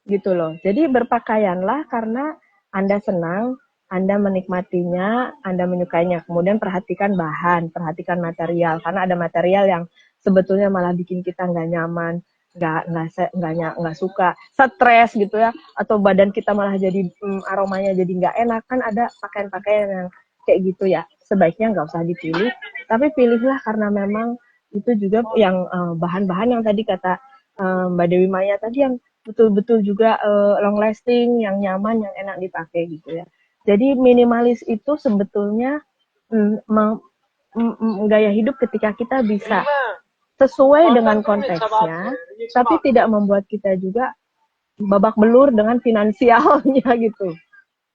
Gitu loh. Jadi berpakaianlah karena Anda senang, Anda menikmatinya, Anda menyukainya. Kemudian perhatikan bahan, perhatikan material. Karena ada material yang sebetulnya malah bikin kita nggak nyaman, nggak suka, stres gitu ya. Atau badan kita malah jadi aromanya jadi nggak enak. Kan ada pakaian-pakaian yang kayak gitu ya. Sebaiknya nggak usah dipilih. Tapi pilihlah karena memang itu juga yang bahan-bahan yang tadi kata Mbak Dewi Maya tadi yang betul-betul juga long lasting, yang nyaman, yang enak dipakai gitu ya. Jadi minimalis itu sebetulnya gaya hidup ketika kita bisa sesuai dengan konteksnya, tapi tidak membuat kita juga babak belur dengan finansialnya gitu.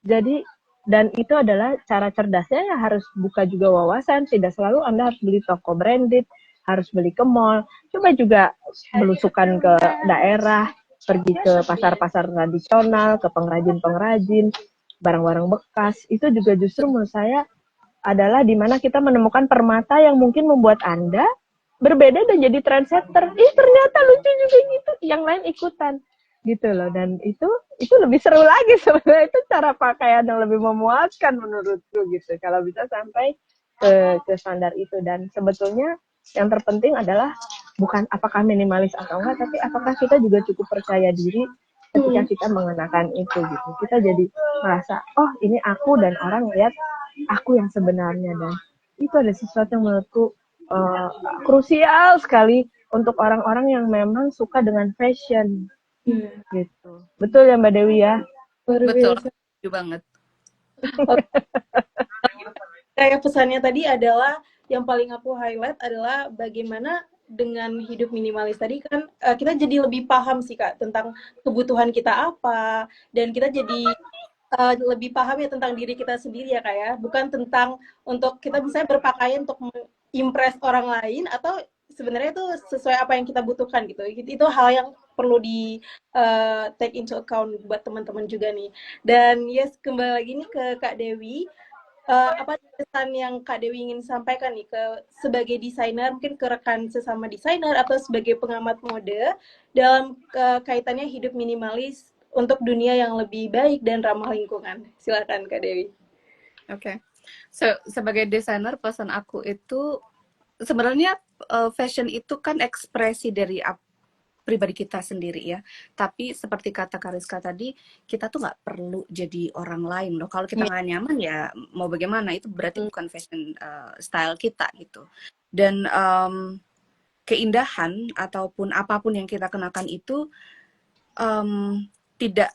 Jadi dan itu adalah cara cerdasnya ya harus buka juga wawasan. Tidak selalu Anda harus beli toko branded, harus beli ke mall. Coba juga belusukan ke daerah, pergi ke pasar-pasar tradisional, ke pengrajin-pengrajin, barang-barang bekas. Itu juga justru menurut saya adalah di mana kita menemukan permata yang mungkin membuat Anda berbeda dan jadi trendsetter. Ternyata lucu juga gitu, yang lain ikutan gitu loh. Dan itu lebih seru lagi sebenarnya, itu cara pakaian yang lebih memuaskan menurutku gitu. Kalau bisa sampai ke standar itu. Dan sebetulnya yang terpenting adalah bukan apakah minimalis atau enggak, tapi apakah kita juga cukup percaya diri ketika kita mengenakan itu gitu. Kita jadi merasa, ini aku, dan orang lihat aku yang sebenarnya. Dan itu ada sesuatu yang menurutku krusial sekali untuk orang-orang yang memang suka dengan fashion. Gitu. Betul ya Mbak Dewi ya? Betul, setuju banget. Kayak pesannya tadi adalah yang paling aku highlight adalah bagaimana dengan hidup minimalis tadi kan kita jadi lebih paham sih Kak tentang kebutuhan kita apa, dan kita jadi lebih paham ya tentang diri kita sendiri ya Kak ya, bukan tentang untuk kita misalnya berpakaian untuk impress orang lain atau sebenarnya itu sesuai apa yang kita butuhkan gitu. Itu hal yang perlu di take into account buat teman-teman juga nih. Dan yes, kembali lagi nih ke Kak Dewi. Apa pesan yang Kak Dewi ingin sampaikan nih sebagai desainer, mungkin ke rekan sesama desainer atau sebagai pengamat mode dalam kaitannya hidup minimalis untuk dunia yang lebih baik dan ramah lingkungan? Silakan Kak Dewi. Oke. Sebagai desainer, pesan aku itu sebenarnya fashion itu kan ekspresi dari pribadi kita sendiri ya. Tapi seperti kata Kariska tadi, kita tuh nggak perlu jadi orang lain loh. Kalau kita nggak nyaman ya mau bagaimana, itu berarti bukan fashion style kita gitu. Dan keindahan ataupun apapun yang kita kenakan itu tidak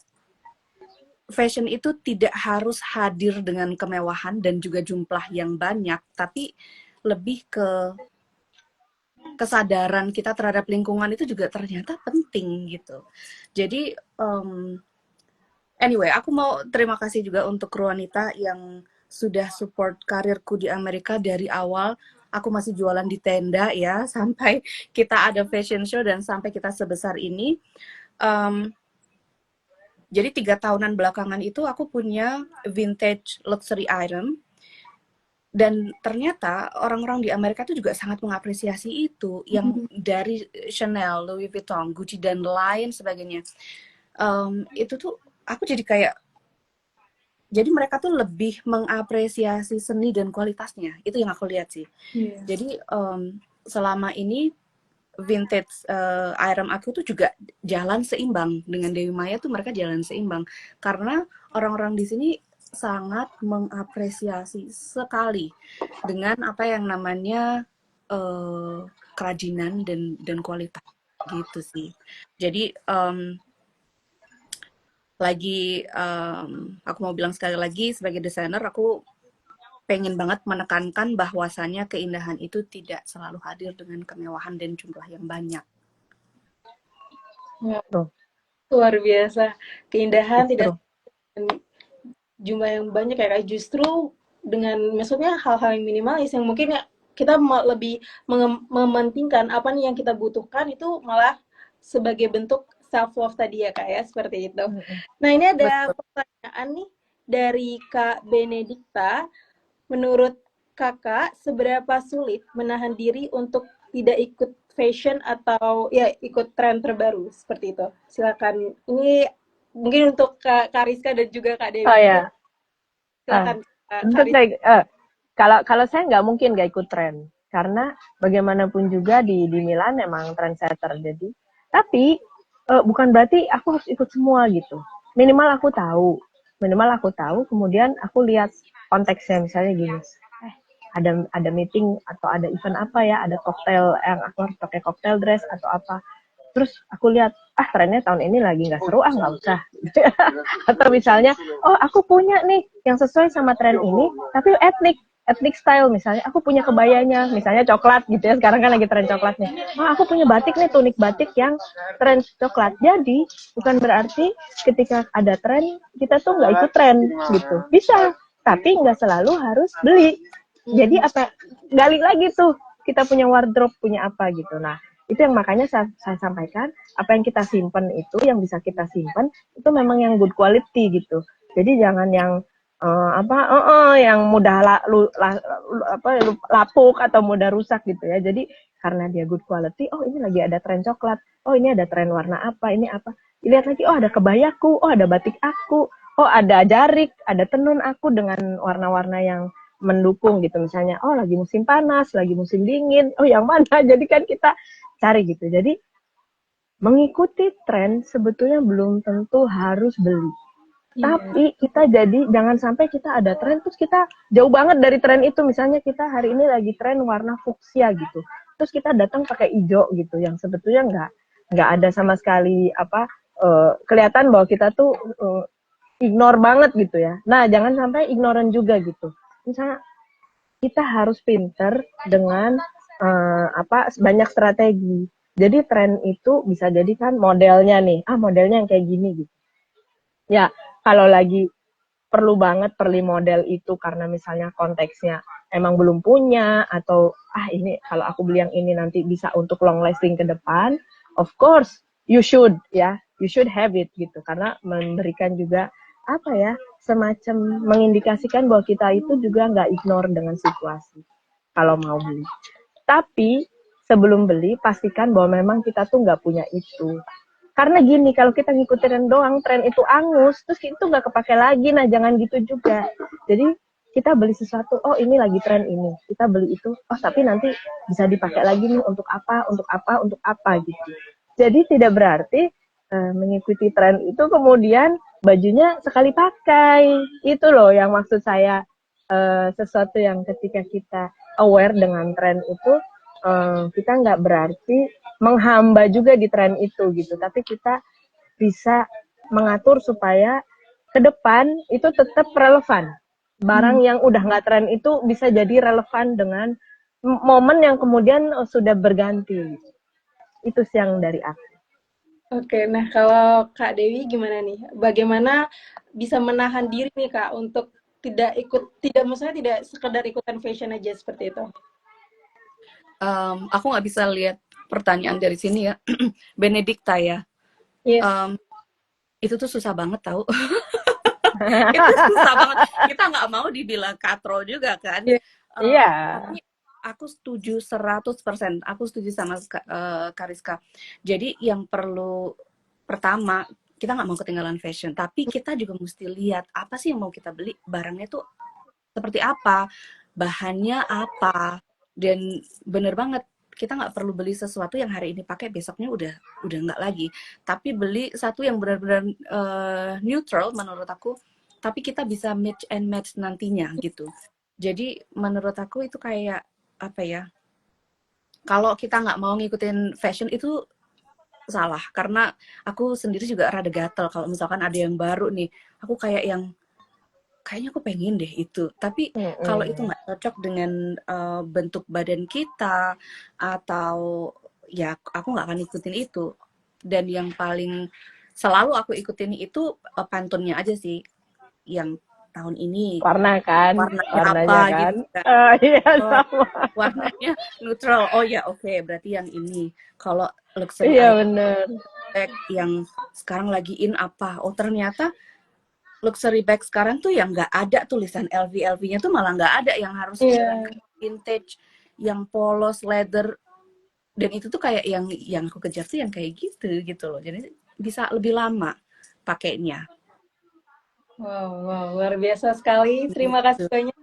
fashion itu tidak harus hadir dengan kemewahan dan juga jumlah yang banyak, tapi lebih ke kesadaran kita terhadap lingkungan itu juga ternyata penting gitu. Jadi anyway, aku mau terima kasih juga untuk Ruanita yang sudah support karirku di Amerika dari awal. Aku masih jualan di tenda ya, sampai kita ada fashion show dan sampai kita sebesar ini. Jadi 3 tahunan belakangan itu aku punya vintage luxury item. Dan ternyata orang-orang di Amerika itu juga sangat mengapresiasi itu. Yang dari Chanel, Louis Vuitton, Gucci, dan lain sebagainya. Itu tuh aku jadi kayak, jadi mereka tuh lebih mengapresiasi seni dan kualitasnya. Itu yang aku lihat sih. Jadi selama ini vintage item aku tuh juga jalan seimbang dengan Dewi Maya tuh, mereka jalan seimbang karena orang-orang di sini sangat mengapresiasi sekali dengan apa yang namanya kerajinan dan kualitas gitu sih. Jadi aku mau bilang sekali lagi, sebagai desainer aku pengen banget menekankan bahwasannya keindahan itu tidak selalu hadir dengan kemewahan dan jumlah yang banyak. Ya, luar biasa. Keindahan tidak dengan jumlah yang banyak ya, kayak justru dengan maksudnya hal-hal yang minimalis yang mungkin ya kita lebih mementingkan apa nih yang kita butuhkan, itu malah sebagai bentuk self love tadi ya Kak ya, seperti itu. Nah, ini ada pertanyaan nih dari Kak Benedikta. Menurut Kakak, seberapa sulit menahan diri untuk tidak ikut fashion atau ya ikut tren terbaru seperti itu? Silakan. Ini mungkin untuk Kak Kariska dan juga Kak Dewi. Oh ya. Silakan. Untuk kalau saya nggak mungkin nggak ikut tren, karena bagaimanapun juga di Milan emang trendsetter. Jadi, tapi bukan berarti aku harus ikut semua gitu. Minimal aku tahu, kemudian aku lihat konteksnya, misalnya gini, ada meeting atau ada event apa ya, ada koktail yang aku harus pakai koktail dress atau apa, terus aku lihat trennya tahun ini lagi nggak seru, nggak usah. Atau misalnya aku punya nih yang sesuai sama tren ini tapi ethnic style, misalnya aku punya kebayanya, misalnya coklat gitu ya, sekarang kan lagi tren coklatnya. Aku punya batik nih, tunik batik yang tren coklat. Jadi bukan berarti ketika ada tren kita tuh nggak ikut tren gitu, bisa, tapi nggak selalu harus beli. Jadi apa, gali lagi tuh kita punya wardrobe, punya apa gitu. Nah, itu yang makanya saya sampaikan, apa yang kita simpan itu, yang bisa kita simpan itu memang yang good quality gitu. Jadi jangan yang yang mudah lapuk atau mudah rusak gitu ya. Jadi karena dia good quality, ini lagi ada tren coklat, ini ada tren warna apa, ini apa, dilihat lagi, ada kebayaku, ada batik aku, ada jarik, ada tenun aku dengan warna-warna yang mendukung gitu, misalnya lagi musim panas, lagi musim dingin, yang mana. Jadi kan kita cari gitu. Jadi mengikuti tren sebetulnya belum tentu harus beli. Tapi kita jadi jangan sampai kita ada tren terus kita jauh banget dari tren itu. Misalnya kita hari ini lagi tren warna fuksia gitu, terus kita datang pakai hijau gitu, yang sebetulnya nggak ada sama sekali kelihatan bahwa kita tuh ignore banget gitu ya. Nah, jangan sampai ignoran juga gitu. Misalnya kita harus pinter dengan banyak strategi. Jadi tren itu bisa jadi kan modelnya nih, modelnya yang kayak gini gitu. Ya, kalau lagi perlu model itu karena misalnya konteksnya emang belum punya, atau ini kalau aku beli yang ini nanti bisa untuk long lasting ke depan, of course you should have it gitu, karena memberikan juga semacam mengindikasikan bahwa kita itu juga nggak ignore dengan situasi kalau mau beli. Tapi sebelum beli pastikan bahwa memang kita tuh nggak punya itu. Karena gini, kalau kita ngikutin doang, tren itu angus, terus itu nggak kepake lagi. Nah, jangan gitu juga. Jadi kita beli sesuatu, ini lagi tren ini, kita beli itu, tapi nanti bisa dipakai lagi nih untuk apa gitu. Jadi tidak berarti mengikuti tren itu kemudian bajunya sekali pakai. Itu loh yang maksud saya, sesuatu yang ketika kita aware dengan tren itu, kita nggak berarti menghamba juga di tren itu gitu, tapi kita bisa mengatur supaya ke depan itu tetap relevan. Barang yang udah nggak tren itu bisa jadi relevan dengan momen yang kemudian sudah berganti. Itu sih yang dari aku. Oke, nah kalau Kak Dewi gimana nih? Bagaimana bisa menahan diri nih Kak untuk tidak maksudnya tidak sekedar ikutan fashion aja seperti itu? Aku nggak bisa lihat pertanyaan dari sini ya. Benedikta ya. Yes. Itu tuh susah banget tahu. Itu susah banget. Kita nggak mau dibilang katro juga kan. Iya. Tapi aku setuju 100%. Aku setuju sama Kariska. Jadi yang pertama, kita nggak mau ketinggalan fashion. Tapi kita juga mesti lihat apa sih yang mau kita beli. Barangnya tuh seperti apa. Bahannya apa. Dan bener banget, kita nggak perlu beli sesuatu yang hari ini pakai besoknya udah nggak lagi, tapi beli satu yang benar-benar neutral menurut aku, tapi kita bisa match and match nantinya gitu. Jadi menurut aku itu kayak apa ya, kalau kita nggak mau ngikutin fashion itu salah, karena aku sendiri juga rada gatel kalau misalkan ada yang baru nih, aku kayak yang kayaknya aku pengen deh itu, tapi kalau itu nggak cocok dengan bentuk badan kita atau ya aku nggak akan ikutin itu. Dan yang paling selalu aku ikutin itu pantunnya aja sih, yang tahun ini Warna kan, warnanya warnanya apa kan. gitu kan. Iya Oh, sama. warnanya neutral, oh ya oke, berarti yang ini. Kalau luxury Iya item bener. yang sekarang lagi in apa, oh ternyata luxury bag sekarang tuh yang nggak ada tulisan LV-nya tuh malah nggak ada, yang harus dengan vintage, yang polos leather, dan itu tuh kayak yang aku kejar tuh yang kayak gitu loh, jadi bisa lebih lama pakainya. Wow, luar biasa sekali. Terima kasih banyak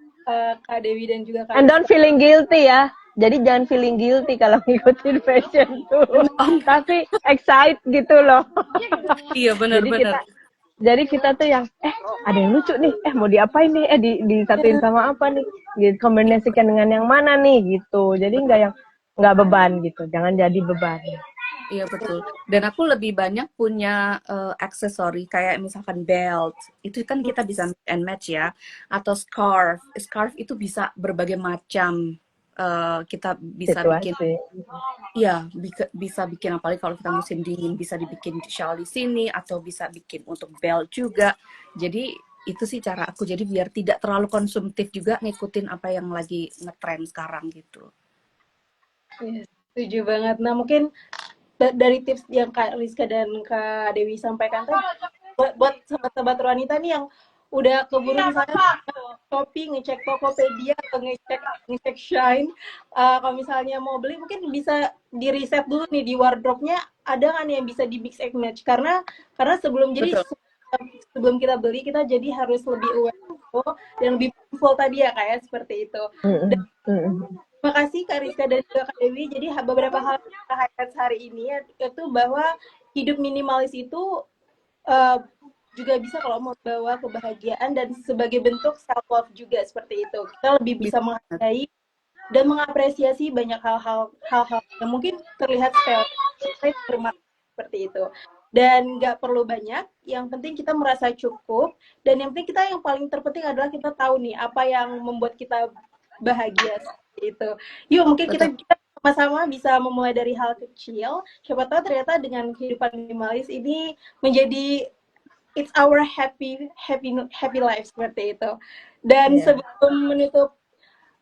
Kak Dewi dan juga Kak And don't Rizka. feeling guilty ya. Jadi jangan feeling guilty kalau ngikutin fashion tuh. Tapi excited gitu loh. Iya benar-benar. Jadi kita tuh yang ada yang lucu nih, mau diapain nih, disatuin sama apa nih, dikombinasikan dengan yang mana nih gitu. Jadi nggak beban gitu, jangan jadi beban. Iya betul. Dan aku lebih banyak punya aksesori kayak misalkan belt, itu kan kita bisa mix and match ya, atau scarf. Scarf itu bisa berbagai macam. Kita bisa bikin, Situasi. ya bisa bikin, apalagi kalau kita musim dingin bisa dibikin shawl di sini, atau bisa bikin untuk belt juga. Jadi itu sih cara aku, jadi biar tidak terlalu konsumtif juga ngikutin apa yang lagi ngetrend sekarang gitu. Yes, setuju banget. Nah mungkin dari tips yang Kak Rizka dan Kak Dewi sampaikan tuh buat sobat-sobat wanita nih yang udah keburu misalnya shopping, ngecek Tokopedia atau ngecek Shine, kalau misalnya mau beli mungkin bisa di riset dulu nih di wardrobe-nya ada nggak nih yang bisa di mix and match, karena sebelum kita beli kita jadi harus lebih aware dan lebih mindful tadi ya kayak seperti itu. Dan terima kasih Kak Rizka dan juga Kak Dewi. Jadi beberapa hal yang kita highlight hari ini itu bahwa hidup minimalis itu juga bisa kalau mau bawa kebahagiaan dan sebagai bentuk self love juga seperti itu. Kita lebih bisa menghargai dan mengapresiasi banyak hal-hal yang mungkin terlihat sepele bermakna seperti itu. Dan nggak perlu banyak, yang penting kita merasa cukup, dan yang penting yang paling terpenting adalah kita tahu nih apa yang membuat kita bahagia seperti itu. Yuk mungkin kita sama-sama bisa memulai dari hal kecil. Siapa tahu ternyata dengan kehidupan minimalis ini menjadi it's our happy life seperti itu. Dan sebelum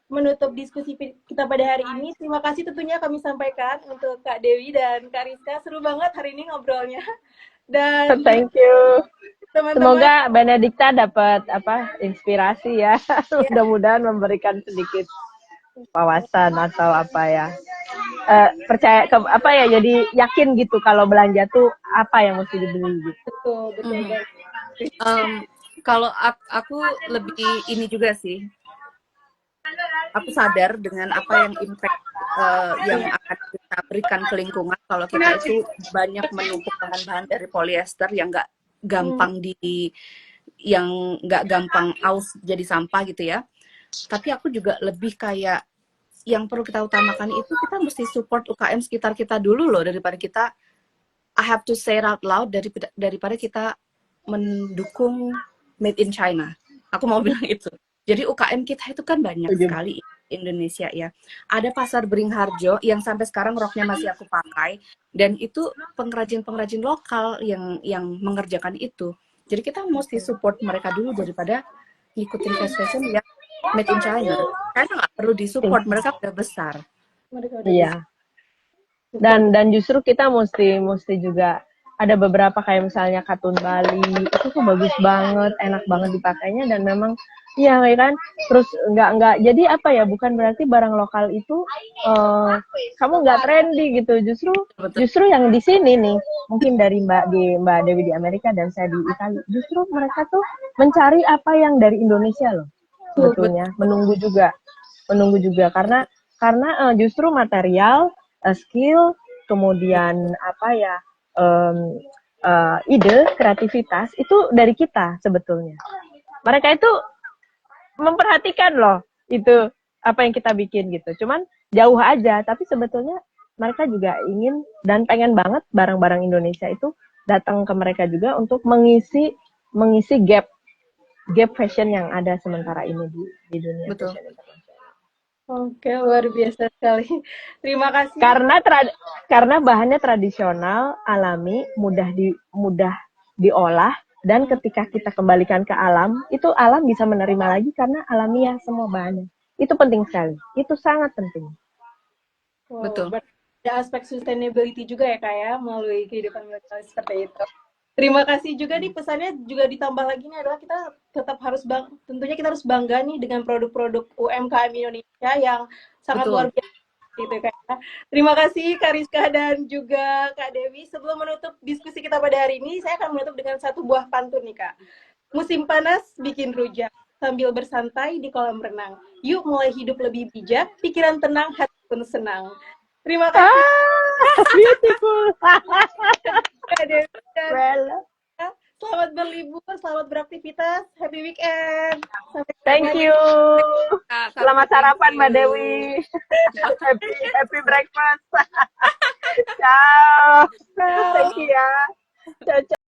menutup diskusi kita pada hari ini, terima kasih tentunya kami sampaikan untuk Kak Dewi dan Kak Rizka. Seru banget hari ini ngobrolnya. Dan thank you. teman-teman, semoga Benedikta dapat inspirasi ya. Mudah-mudahan memberikan sedikit wawasan atau apa ya. Percaya jadi yakin gitu kalau belanja tuh apa yang mesti dibeli gitu. Betul. Kalau aku lebih ini juga sih, aku sadar dengan apa yang impact yang akan kita berikan ke lingkungan kalau kita itu banyak menumpuk bahan-bahan dari polyester yang nggak gampang aus jadi sampah gitu ya. Tapi aku juga lebih kayak yang perlu kita utamakan itu kita mesti support UKM sekitar kita dulu loh, daripada kita I have to say it out loud daripada kita mendukung made in China. Aku mau bilang itu. Jadi UKM kita itu kan banyak sekali di Indonesia ya. Ada pasar Beringharjo yang sampai sekarang roknya masih aku pakai, dan itu pengrajin-pengrajin lokal yang mengerjakan itu. Jadi kita mesti support mereka dulu daripada ngikutin fast fashion yang made in China. Karena nggak perlu disupport, mereka udah besar. Iya. Dan justru kita mesti juga ada beberapa kayak misalnya katun Bali itu tuh bagus banget, enak banget dipakainya, dan memang iya kan, terus nggak jadi apa ya, bukan berarti barang lokal itu kamu nggak trendy gitu, justru yang di sini nih, mungkin dari Mbak Dewi di Amerika dan saya di Italia, justru mereka tuh mencari apa yang dari Indonesia loh sebetulnya, menunggu juga karena justru material, skill, kemudian apa ya, ide, kreativitas itu dari kita sebetulnya. Mereka itu memperhatikan loh itu apa yang kita bikin gitu. Cuman jauh aja, tapi sebetulnya mereka juga ingin dan pengen banget barang-barang Indonesia itu datang ke mereka juga untuk mengisi gap fashion yang ada sementara ini di dunia Betul. fashion internasional. Oke, luar biasa sekali. Terima kasih. Karena bahannya tradisional, alami, mudah diolah, dan ketika kita kembalikan ke alam, itu alam bisa menerima lagi karena alamiah semua bahannya. Itu penting sekali. Itu sangat penting. Wow, Betul. Ada aspek sustainability juga ya Kak ya, melalui kehidupan milenial seperti itu. Terima kasih juga nih, pesannya juga ditambah lagi nih adalah kita tetap harus tentunya kita harus bangga nih dengan produk-produk UMKM Indonesia yang sangat Betul. luar biasa gitu Kak. Terima kasih Kak Rizka dan juga Kak Dewi. Sebelum menutup diskusi kita pada hari ini, saya akan menutup dengan satu buah pantun nih Kak. Musim panas bikin rujak, sambil bersantai di kolam renang. Yuk mulai hidup lebih bijak, pikiran tenang, hati pun senang. Terima kasih. Beautiful. Kak Dewi dan Well, selamat berlibur, selamat beraktivitas, happy weekend. thank you. Selamat sarapan Mbak Dewi. happy breakfast. Ciao. Thank you ya. Ciao.